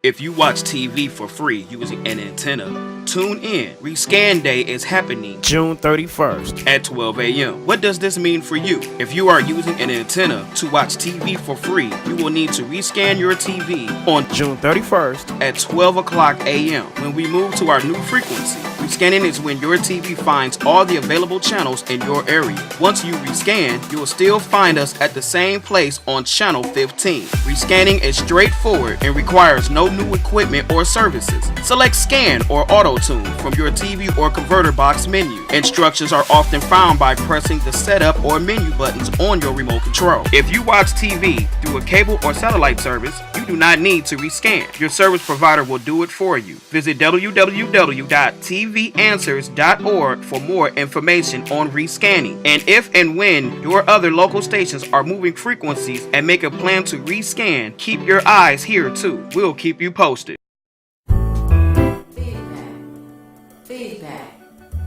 If you watch TV for free using an antenna, tune in. Rescan Day is happening June 31st at 12 a.m. What does this mean for you? If you are using an antenna to watch TV for free, you will need to rescan your TV on June 31st at 12 o'clock a.m. when we move to our new frequency. Rescanning is when your TV finds all the available channels in your area. Once you rescan, you will still find us at the same place on channel 15. Rescanning is straightforward and requires no new equipment or services. Select Scan or Auto Tune from your TV or converter box menu. Instructions are often found by pressing the setup or menu buttons on your remote control. If you watch TV through a cable or satellite service, you do not need to rescan. Your service provider will do it for you. Visit www.tvanswers.org for more information on rescanning. And if and when your other local stations are moving frequencies and make a plan to rescan, keep your eyes here too. We'll keep you posted.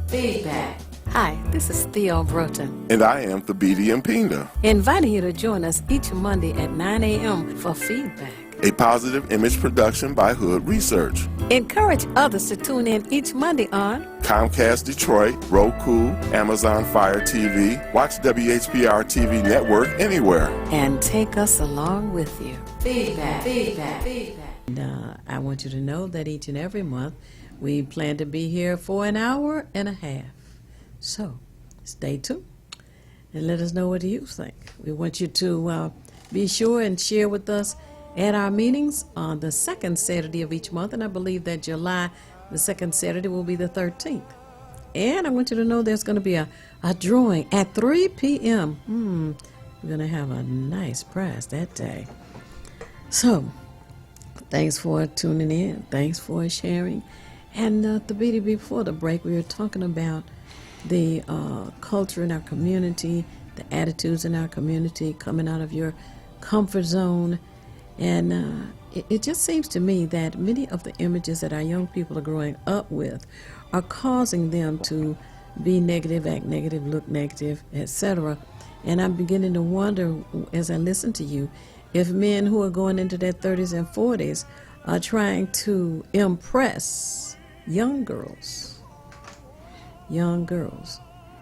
Feedback. Hi, this is Theo Broughton, And I am Thabiti Mpinga, inviting you to join us each Monday at 9 a.m. for Feedback. a positive image production by Hood Research. Encourage others to tune in each Monday on Comcast Detroit, Roku, Amazon Fire TV, watch WHPR TV Network anywhere. and take us along with you. Feedback. And I want you to know that each and every month we plan to be here for an hour and a half. So stay tuned and let us know what you think. We want you to be sure and share with us at our meetings on the second Saturday of each month, and I believe that July, the second Saturday, will be the 13th. And I want you to know there's going to be a drawing at 3 p.m. We're going to have a nice prize that day. So, thanks for tuning in. Thanks for sharing. And Thabiti, before the break, we were talking about the culture in our community, the attitudes in our community, coming out of your comfort zone. And it just seems to me that many of the images that our young people are growing up with are causing them to be negative, act negative, look negative, etc. And I'm beginning to wonder, as I listen to you, if men who are going into their 30s and 40s are trying to impress young girls,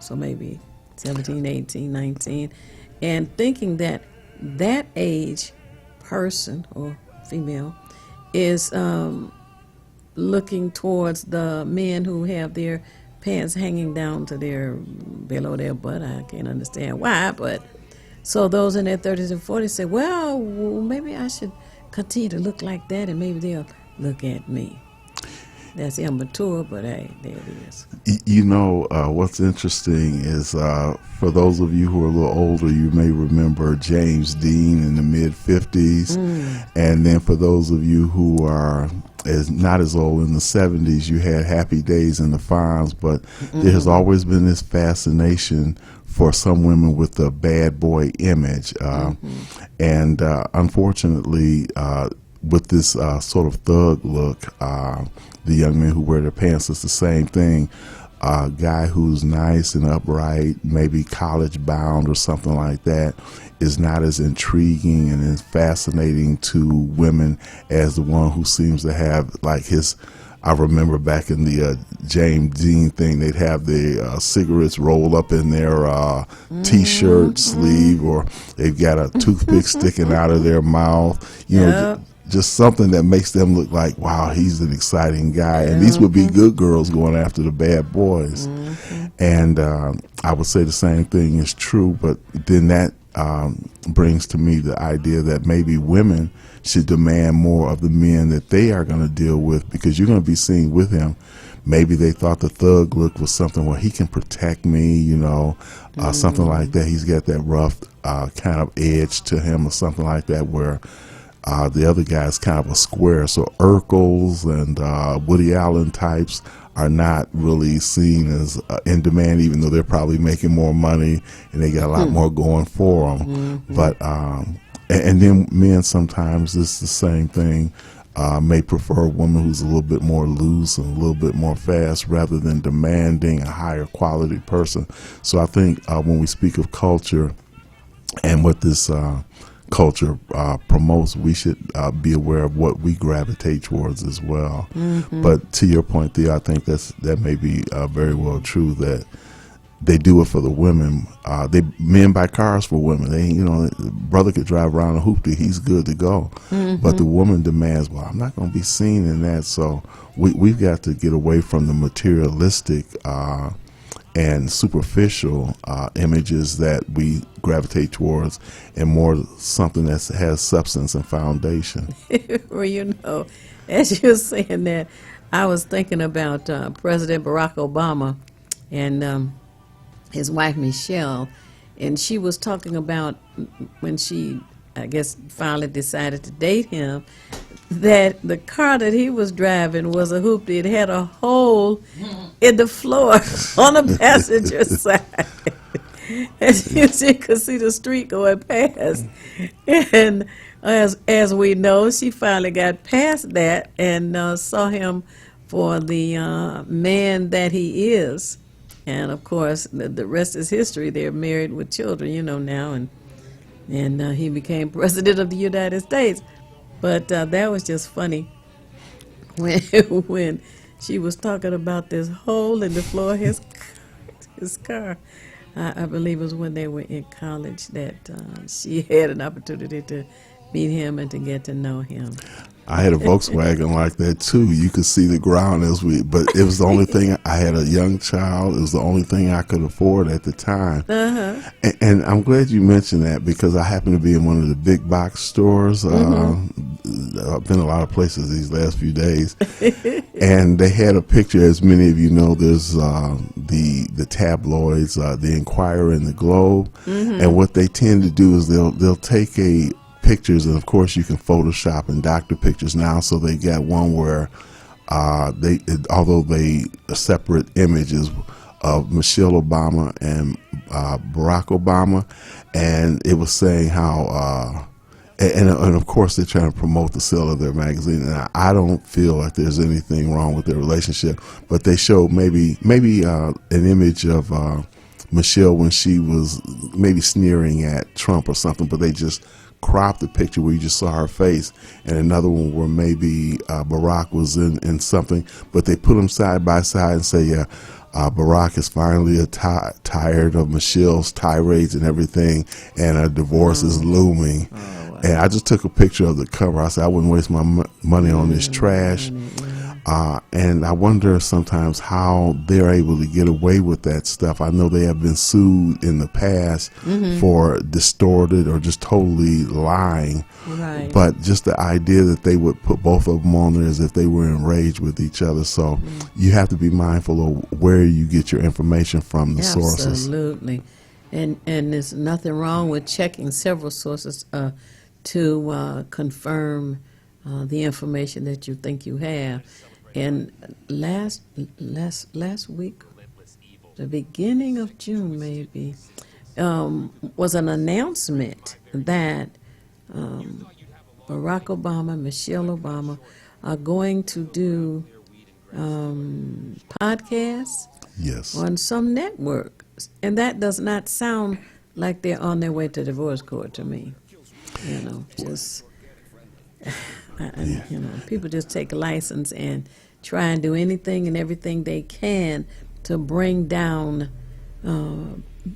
so maybe 17, 18, 19, and thinking that that age person or female is looking towards the men who have their pants hanging down to below their butt. I can't understand why, but so those in their 30s and 40s say, well, maybe I should continue to look like that and maybe they'll look at me. That's immature, but hey, there it is. You know, what's interesting is for those of you who are a little older, you may remember James Dean in the mid-50s. And then for those of you who are not as old, in the 70s, you had Happy Days in the Farms. But there has always been this fascination for some women with the bad boy image. And unfortunately, with this sort of thug look, the young men who wear their pants, it's the same thing. A guy who's nice and upright, maybe college bound or something like that, is not as intriguing and as fascinating to women as the one who seems to have like his. I remember back in the James Dean thing, they'd have the cigarettes rolled up in their T-shirt sleeve, or they've got a toothpick sticking out of their mouth. You know, just something that makes them look like, wow, he's an exciting guy. And these would be good girls going after the bad boys. And I would say the same thing is true, but then that brings to me the idea that maybe women should demand more of the men that they are going to deal with, because you're going to be seen with him. Maybe they thought the thug look was something where he can protect me, you know, something like that. He's got that rough kind of edge to him or something like that, where the other guy's kind of a square. So Urkels and Woody Allen types are not really seen as in demand, even though they're probably making more money and they got a lot more going for them. But and then men sometimes, it's the same thing, may prefer a woman who's a little bit more loose and a little bit more fast rather than demanding a higher quality person. So I think when we speak of culture and what this culture promotes, we should be aware of what we gravitate towards as well. But to your point, Thea, I think that may be very well true, that they do it for the women. Men buy cars for women. They, brother could drive around a hoopty, he's good to go. But the woman demands, well, I'm not going to be seen in that. So we've got to get away from the materialistic and superficial images that we gravitate towards, and more something that has substance and foundation. Well, as you're saying that, I was thinking about President Barack Obama and his wife Michelle, and she was talking about when she, I guess, finally decided to date him, that the car that he was driving was a hoopty. It had a hole in the floor on the passenger side. As you could see the street going past. And as we know, she finally got past that and saw him for the man that he is. And of course, the rest is history. They're married with children, now, and he became president of the United States. But that was just funny when she was talking about this hole in the floor of his car. I believe it was when they were in college that she had an opportunity to meet him and to get to know him. I had a Volkswagen like that too. You could see the ground but it was the only thing. I had a young child. It was the only thing I could afford at the time. And I'm glad you mentioned that, because I happened to be in one of the big box stores. I've been a lot of places these last few days, and they had a picture. As many of you know, there's the tabloids, the Inquirer and the Globe, and what they tend to do is they'll take pictures, and of course you can Photoshop and doctor pictures now, so they got one where although they separate images of Michelle Obama and Barack Obama, and it was saying how and of course they're trying to promote the sale of their magazine, and I don't feel like there's anything wrong with their relationship, but they showed maybe an image of Michelle when she was maybe sneering at Trump or something, but they just cropped the picture where you just saw her face, and another one where maybe Barack was in something, but they put them side by side and say, Barack is finally tired of Michelle's tirades and everything, and a divorce is looming. Wow. And I just took a picture of the cover. I said, I wouldn't waste my money on this trash. And I wonder sometimes how they're able to get away with that stuff. I know they have been sued in the past for distorted or just totally lying. Right. But just the idea that they would put both of them on there as if they were enraged with each other. So you have to be mindful of where you get your information from, the sources. Absolutely. And there's nothing wrong with checking several sources to confirm the information that you think you have. And last week, the beginning of June maybe, was an announcement that Barack Obama, Michelle Obama are going to do podcasts on some network. And that does not sound like they're on their way to divorce court to me. People just take a license and try and do anything and everything they can to bring down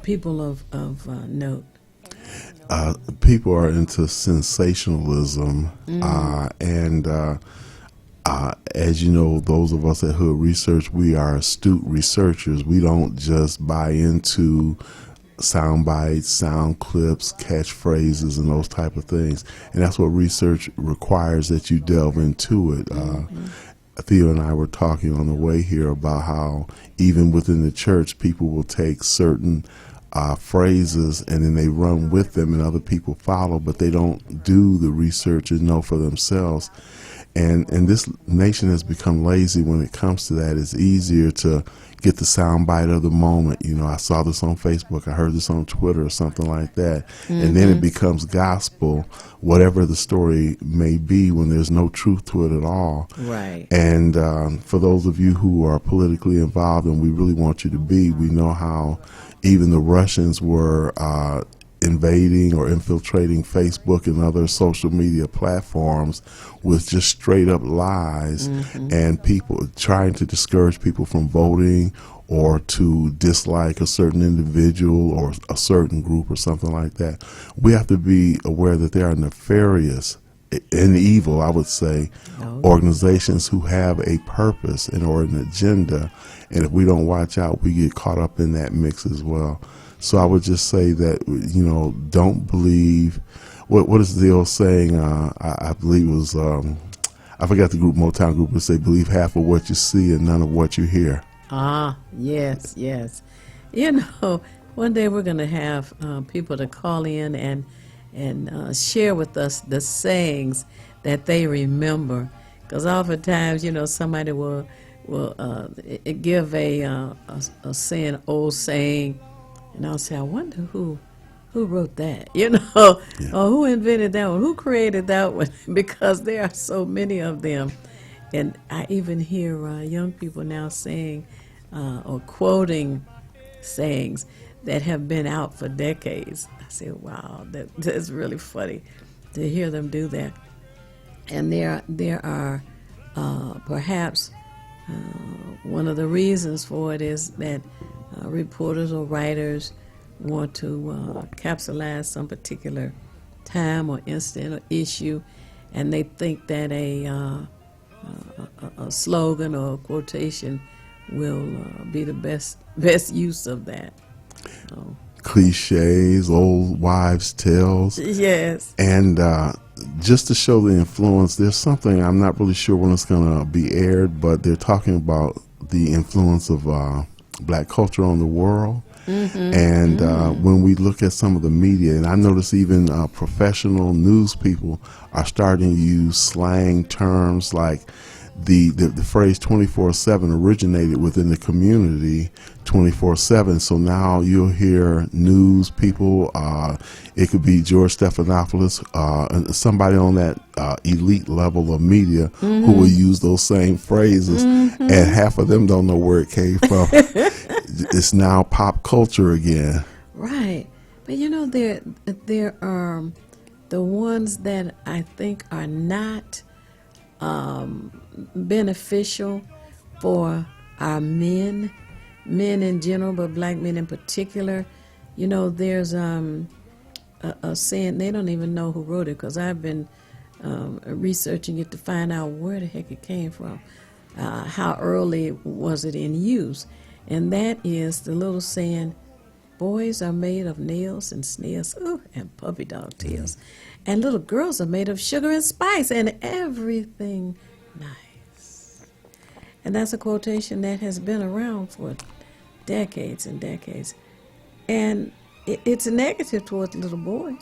people of note. People are into sensationalism, and as you know, those of us at Hood Research, we are astute researchers. We don't just buy into sound bites, sound clips, catchphrases, and those type of things. And that's what research requires, that you delve into it. Theo and I were talking on the way here about how even within the church, people will take certain phrases and then they run with them and other people follow, but they don't do the research and know for themselves. And this nation has become lazy when it comes to that. It's easier to get the sound bite of the moment. I saw this on Facebook, I heard this on Twitter or something like that. And then it becomes gospel, whatever the story may be, when there's no truth to it at all. Right. And for those of you who are politically involved, and we really want you to be, we know how even the Russians were invading or infiltrating Facebook and other social media platforms with just straight up lies and people trying to discourage people from voting or to dislike a certain individual or a certain group or something like that. We have to be aware that there are nefarious and evil, I would say, organizations who have a purpose and or an agenda, and if we don't watch out, we get caught up in that mix as well. So I would just say that, you know, don't believe what is the old saying? I believe it was I forgot the group, Motown group, would say, believe half of what you see and none of what you hear. Ah, yes, yes. You know, one day we're going to have people to call in and share with us the sayings that they remember. Because oftentimes, you know, somebody will give a saying, old saying, and I'll say, I wonder who wrote that, you know, or who invented that one, who created that one, because there are so many of them. And I even hear young people now saying or quoting sayings that have been out for decades. I say, wow, that's really funny to hear them do that. And there are perhaps one of the reasons for it is that reporters or writers want to capsulize some particular time or incident or issue, and they think that a slogan or a quotation will be the best use of that. So. Cliches, old wives' tales. Yes. And just to show the influence, there's something, I'm not really sure when it's going to be aired, but they're talking about the influence of black culture on the world. And when we look at some of the media, and I notice even professional news people are starting to use slang terms like the phrase 24/7 originated within the community 24/7. So now you'll hear news people, it could be George Stephanopoulos, and somebody on that elite level of media who will use those same phrases, and half of them don't know where it came from. It's now pop culture again. Right. But you know, there are the ones that I think are not beneficial for our men in general, but black men in particular. You know, there's a saying, they don't even know who wrote it, because I've been researching it to find out where the heck it came from. How early was it in use? And that is the little saying, boys are made of nails and snails, and puppy dog tails. And little girls are made of sugar and spice and everything nice. And that's a quotation that has been around for decades and decades. And it's negative towards little boys.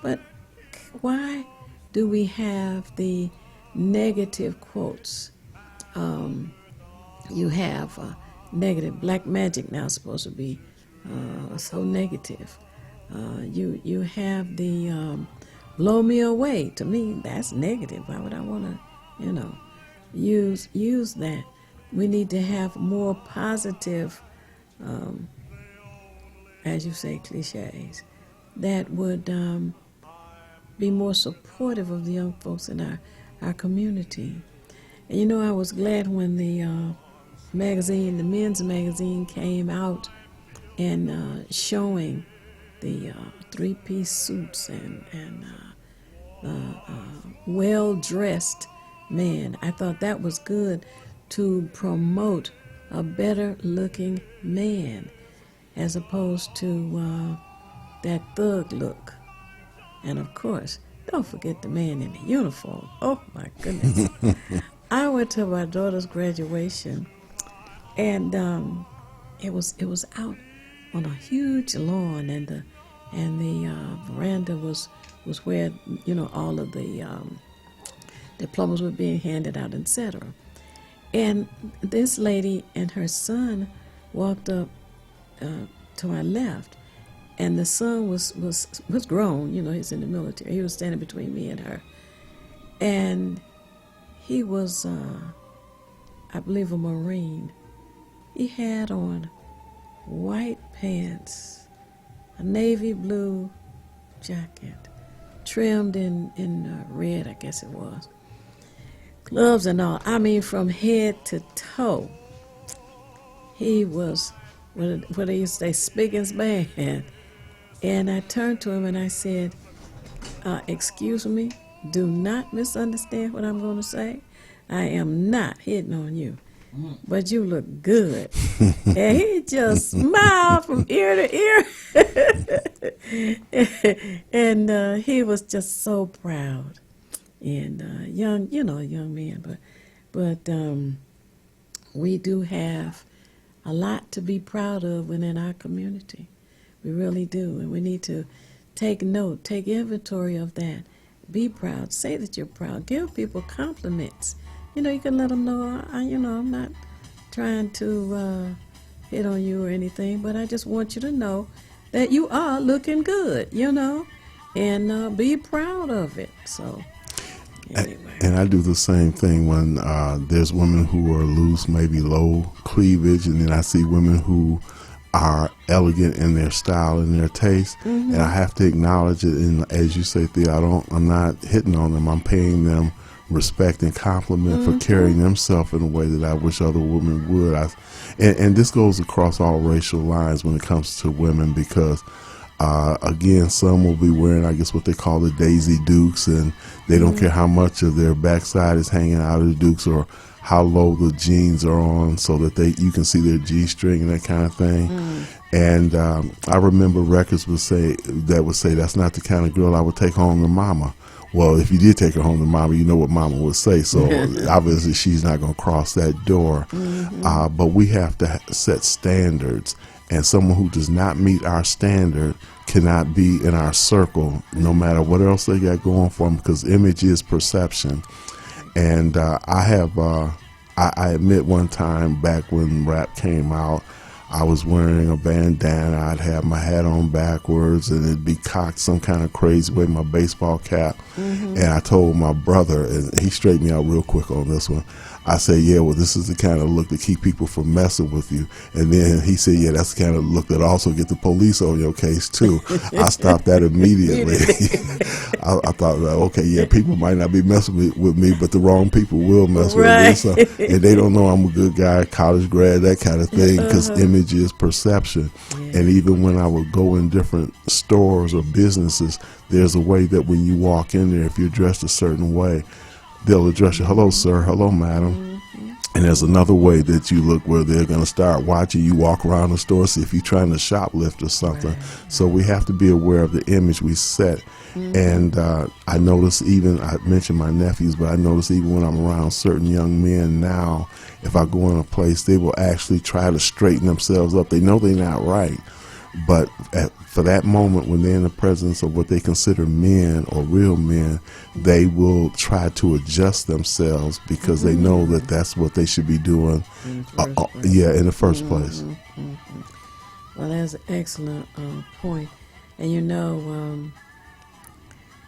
But why do we have the negative quotes? You have negative. Black magic now is supposed to be so negative. You have the blow me away. To me, that's negative. Why would I want to, use that? We need to have more positive, as you say, cliches that would be more supportive of the young folks in our community. And you know, I was glad when the magazine, the men's magazine, came out and showing the three-piece suits and well-dressed man. I thought that was good to promote a better-looking man as opposed to that thug look. And of course, don't forget the man in the uniform. Oh my goodness. I went to my daughter's graduation, and it was out on a huge lawn, and the veranda was where all of the diplomas were being handed out, etc. And this lady and her son walked up to my left, and the son was grown. He's in the military. He was standing between me and her, and he was, I believe, a Marine. He had on white pants a navy blue jacket, trimmed in red, I guess it was. Gloves and all. I mean, from head to toe. He was, what they used to say, spick and span. And I turned to him and I said, excuse me, do not misunderstand what I'm going to say. I am not hitting on you, but you look good. And he just smiled from ear to ear. And he was just so proud. And young man. But we do have a lot to be proud of within our community. We really do. And we need to take note, take inventory of that. Be proud. Say that you're proud. Give people compliments. You know, you can let them know, I'm not trying to hit on you or anything, but I just want you to know that you are looking good, and be proud of it. So, anyway. And I do the same thing when there's women who are loose, maybe low cleavage, and then I see women who are elegant in their style and their taste, and I have to acknowledge it. And as you say, Thea, I'm not hitting on them. I'm paying them respect and compliment for carrying themselves in a way that I wish other women would. And this goes across all racial lines when it comes to women, because again, some will be wearing, I guess, what they call the Daisy Dukes, and they don't care how much of their backside is hanging out of the Dukes or how low the jeans are on, so that you can see their G-string and that kind of thing. And I remember records would say that's not the kind of girl I would take home to mama. Well, if you did take her home to mama, you know what mama would say. So obviously she's not going to cross that door. But we have to set standards, and someone who does not meet our standard cannot be in our circle, no matter what else they got going for them, because image is perception. And I admit one time back when rap came out, I was wearing a bandana. I'd have my hat on backwards, and it'd be cocked some kind of crazy way, my baseball cap. And I told my brother, and he straightened me out real quick on this one. I said, yeah, well, this is the kind of look to keep people from messing with you. And then he said, yeah, that's the kind of look that also get the police on your case, too. I stopped that immediately. I thought, okay, yeah, people might not be messing with me, but the wrong people will mess with me. So, and they don't know I'm a good guy, college grad, that kind of thing, because image is perception. And even when I would go in different stores or businesses, there's a way that when you walk in there, if you're dressed a certain way, they'll address you, hello, sir, hello, madam. And there's another way that you look where they're going to start watching you walk around the store, see if you're trying to shoplift or something. So we have to be aware of the image we set. And I notice even, I mentioned my nephews, but I notice even when I'm around certain young men now, if I go in a place, they will actually try to straighten themselves up. They know they're not right. But for that moment, when they're in the presence of what they consider men or real men, they will try to adjust themselves because they know that that's what they should be doing. In the first place. Well, that's an excellent point. And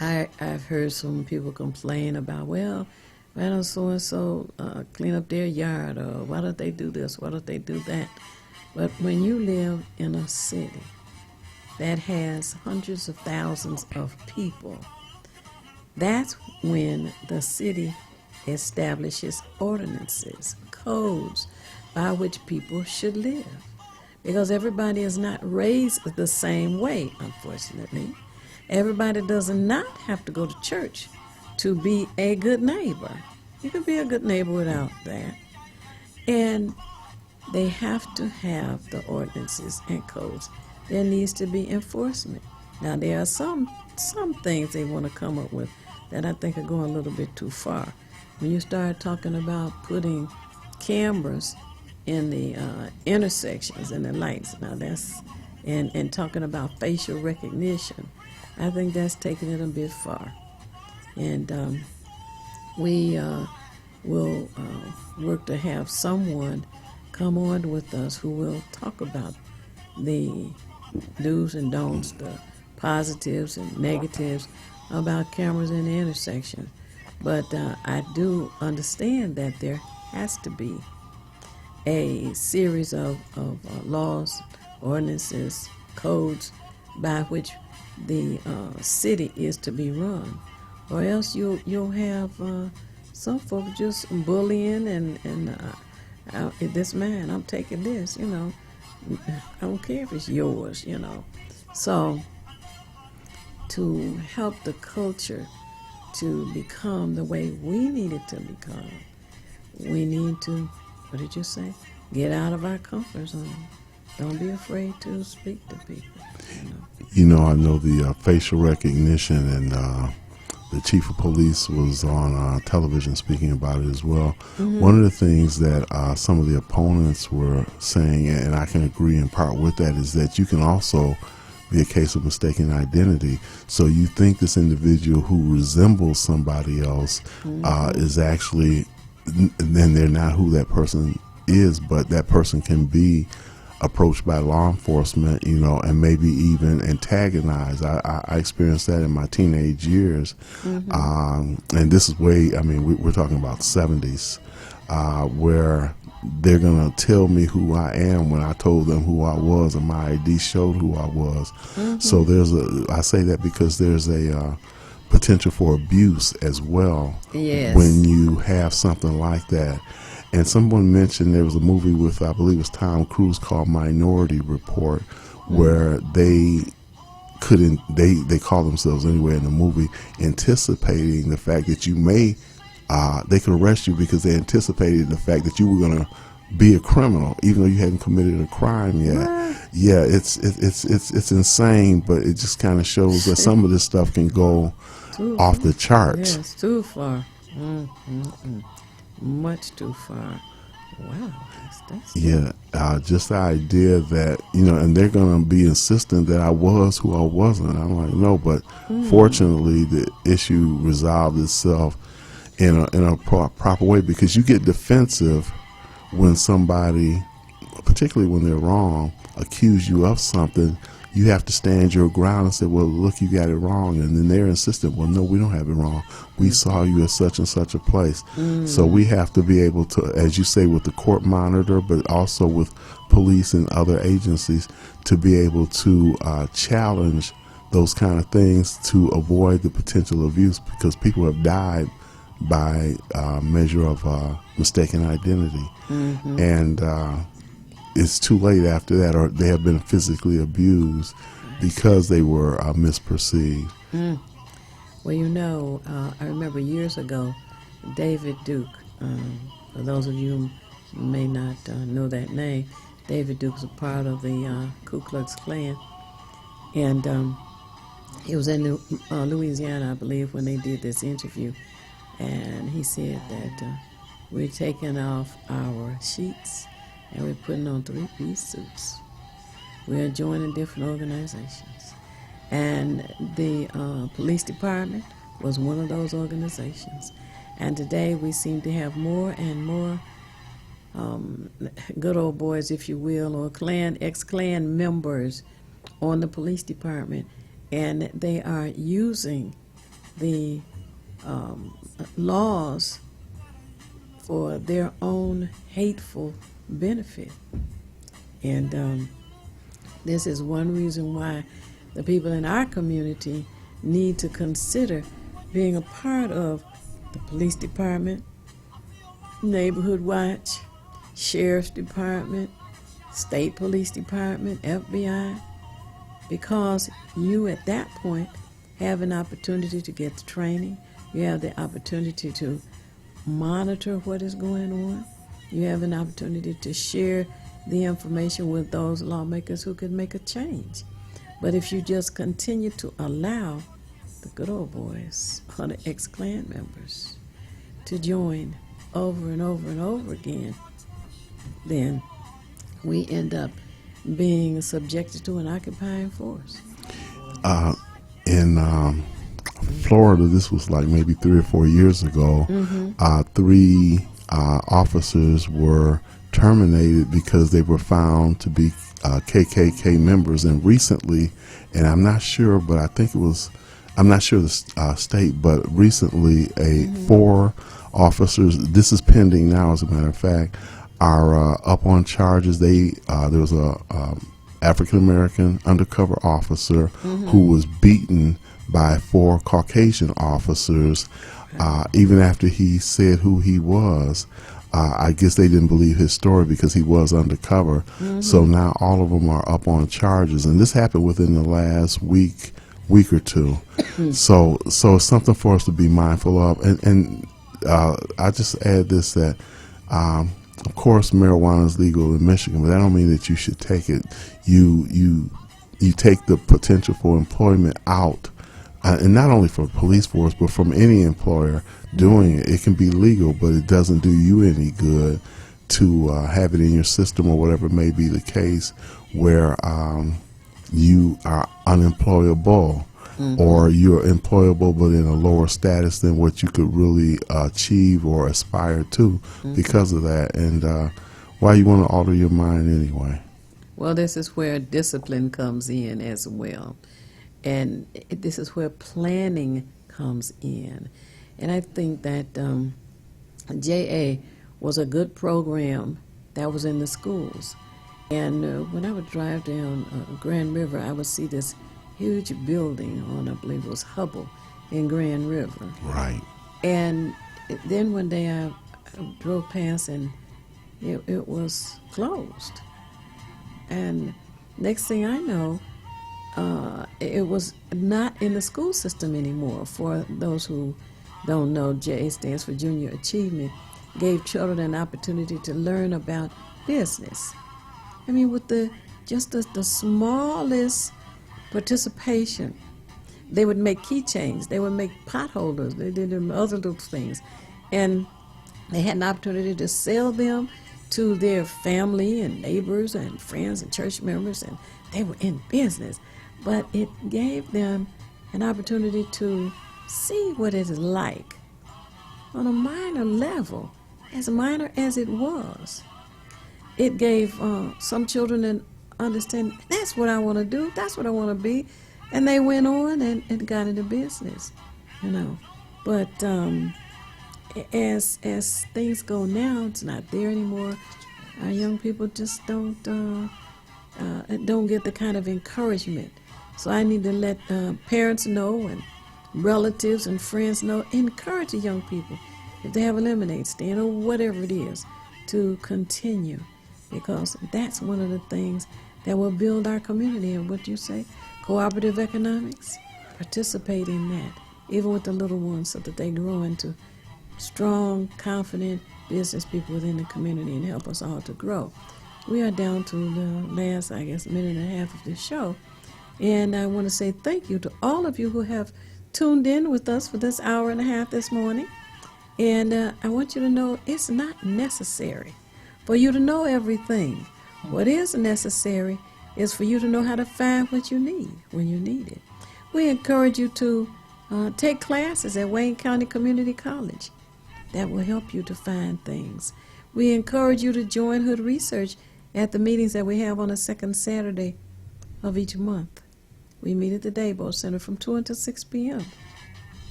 I've heard some people complain about, well, why don't so-and-so clean up their yard, or why don't they do this, why don't they do that? But when you live in a city that has hundreds of thousands of people, that's when the city establishes ordinances, codes by which people should live. Because everybody is not raised the same way, unfortunately. Everybody does not have to go to church to be a good neighbor. You can be a good neighbor without that. And they have to have the ordinances and codes. There needs to be enforcement. Now, there are some things they want to come up with that I think are going a little bit too far. When you start talking about putting cameras in the intersections and the lights, now that's, and talking about facial recognition, I think that's taking it a bit far. And we will work to have someone come on with us who will talk about the do's and don'ts, the positives and negatives about cameras in the intersection. But I do understand that there has to be a series of laws, ordinances, codes by which the city is to be run, or else you'll have some folks just bullying and this man, I'm taking this, you know. I don't care if it's yours, you know. So to help the culture to become the way we need it to become, we need to, what did you say? Get out of our comfort zone. Don't be afraid to speak to people. You know, I know the facial recognition, and the chief of police was on television speaking about it as well. Mm-hmm. One of the things that some of the opponents were saying, and I can agree in part with that, is that you can also be a case of mistaken identity. So you think this individual who resembles somebody else is actually, then they're not who that person is, but that person can be approached by law enforcement, you know, and maybe even antagonized. I experienced that in my teenage years. Mm-hmm. And this is way, I mean, we're talking about 70s, where they're going to tell me who I am when I told them who I was, and my ID showed who I was. Mm-hmm. So I say that because there's a potential for abuse as well. Yes. When you have something like that. And someone mentioned there was a movie with, I believe it was Tom Cruise, called Minority Report, where they call themselves anyway in the movie, anticipating the fact that you may, they could arrest you because they anticipated the fact that you were going to be a criminal, even though you hadn't committed a crime yet. What? Yeah, it's insane, but it just kind of shows that some of this stuff can go off the charts. Yes, too far. Much too far. Wow. That's yeah, just the idea that, you know, and they're going to be insistent that I was who I wasn't. I'm like, no, but fortunately the issue resolved itself in a proper way, because you get defensive when somebody, particularly when they're wrong, accuse you of something. You have to stand your ground and say, well, look, you got it wrong. And then they're insistent, well, no, we don't have it wrong. We saw you at such and such a place. So we have to be able to, as you say, with the court monitor, but also with police and other agencies, to be able to challenge those kind of things to avoid the potential abuse, because people have died by measure of mistaken identity. And it's too late after that, or they have been physically abused because they were misperceived. Well, you know, I remember years ago, David Duke, for those of you who may not know that name, David Duke was a part of the Ku Klux Klan, and he was in Louisiana, I believe, when they did this interview, and he said that we're taking off our sheets and we're putting on three-piece suits. We're joining different organizations. And the police department was one of those organizations. And today we seem to have more and more good old boys, if you will, or ex-Klan members on the police department. And they are using the laws for their own hateful benefit. And this is one reason why the people in our community need to consider being a part of the police department, neighborhood watch, sheriff's department, state police department, FBI, because you at that point have an opportunity to get the training. You have the opportunity to monitor what is going on. You have an opportunity to share the information with those lawmakers who could make a change. But if you just continue to allow the good old boys or the ex-Klan members to join over and over and over again, then we end up being subjected to an occupying force. In Florida, this was like maybe 3 or 4 years ago, 3 officers were terminated because they were found to be KKK members. And recently, and I'm not sure, but I think it was, I'm not sure the state, but recently 4 officers, this is pending now as a matter of fact, are up on charges. There was a African American undercover officer who was beaten by 4 Caucasian officers. Even after he said who he was, I guess they didn't believe his story because he was undercover. So now all of them are up on charges, and this happened within the last week or two. So it's something for us to be mindful of. And I just add this, that of course marijuana is legal in Michigan, but that don't mean that you should take it. You take the potential for employment out. And not only for police force, but from any employer doing it. It can be legal, but it doesn't do you any good to have it in your system, or whatever may be the case, where you are unemployable, or you're employable but in a lower status than what you could really achieve or aspire to because of that. And why you want to alter your mind anyway? Well, this is where discipline comes in as well. And this is where planning comes in. And I think that JA was a good program that was in the schools. And when I would drive down Grand River, I would see this huge building on, I believe it was Hubble, in Grand River. Right. And then one day I drove past and it was closed. And next thing I know, it was not in the school system anymore. For those who don't know, JA stands for Junior Achievement, gave children an opportunity to learn about business. I mean, with the smallest participation, they would make keychains, they would make potholders, they did other little things, and they had an opportunity to sell them to their family and neighbors and friends and church members, and they were in business. But it gave them an opportunity to see what it is like on a minor level, as minor as it was. It gave some children an understanding, that's what I want to do, that's what I want to be. And they went on and got into business, you know. But as things go now, it's not there anymore. Our young people just don't get the kind of encouragement. So I need to let parents know and relatives and friends know, encourage the young people, if they have a lemonade stand or whatever it is, to continue, because that's one of the things that will build our community. And what you say, cooperative economics, participate in that, even with the little ones, so that they grow into strong, confident business people within the community and help us all to grow. We are down to the last, I guess, minute and a half of this show. And I want to say thank you to all of you who have tuned in with us for this hour and a half this morning. And I want you to know it's not necessary for you to know everything. What is necessary is for you to know how to find what you need when you need it. We encourage you to take classes at Wayne County Community College. That will help you to find things. We encourage you to join Hood Research at the meetings that we have on the second Saturday of each month. We meet at the Daybo Center from 2 until 6 p.m.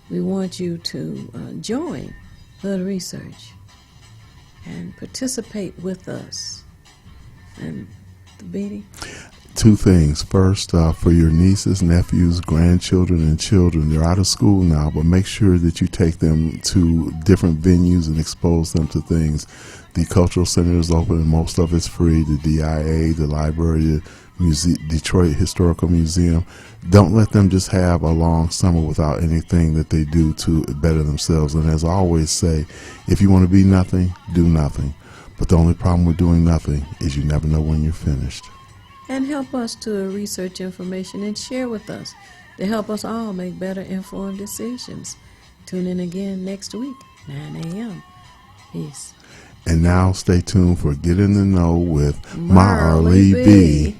We want you to join Hood Research and participate with us. And the Beatty? 2 things. First, for your nieces, nephews, grandchildren, and children, they're out of school now, but make sure that you take them to different venues and expose them to things. The Cultural Center is open, and most of it's free. The DIA, the library, the Detroit Historical Museum. Don't let them just have a long summer without anything that they do to better themselves. And as I always say, if you want to be nothing, do nothing. But the only problem with doing nothing is you never know when you're finished. And help us to research information and share with us to help us all make better informed decisions. Tune in again next week, 9 a.m. Peace. And now stay tuned for Get in the Know with Marley Marley B.